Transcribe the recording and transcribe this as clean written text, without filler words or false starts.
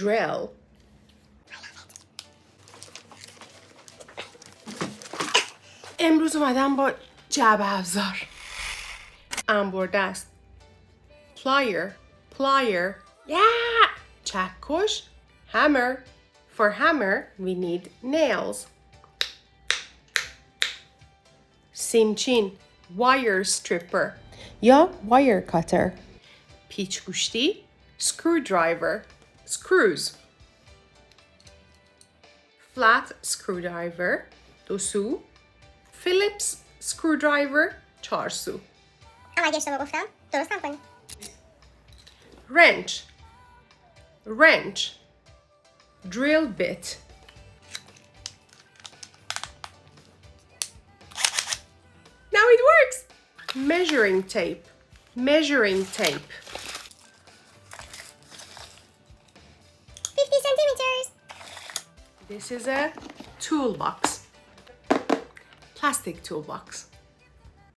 drill. امروز اومدم با جعبه ابزار. انبرده است. plier. Yeah! چکش. hammer. For hammer, we need nails. سیمچین. wire stripper. یا wire cutter. پیچگوشتی. screwdriver. screws. flat screwdriver. 2 سو. Phillips screwdriver. 4 سو. اما اگه اشتباه گفتم درست هم کنی. wrench. drill bit. Now it works. Measuring tape. 50 centimeters. This is a toolbox. Plastic toolbox.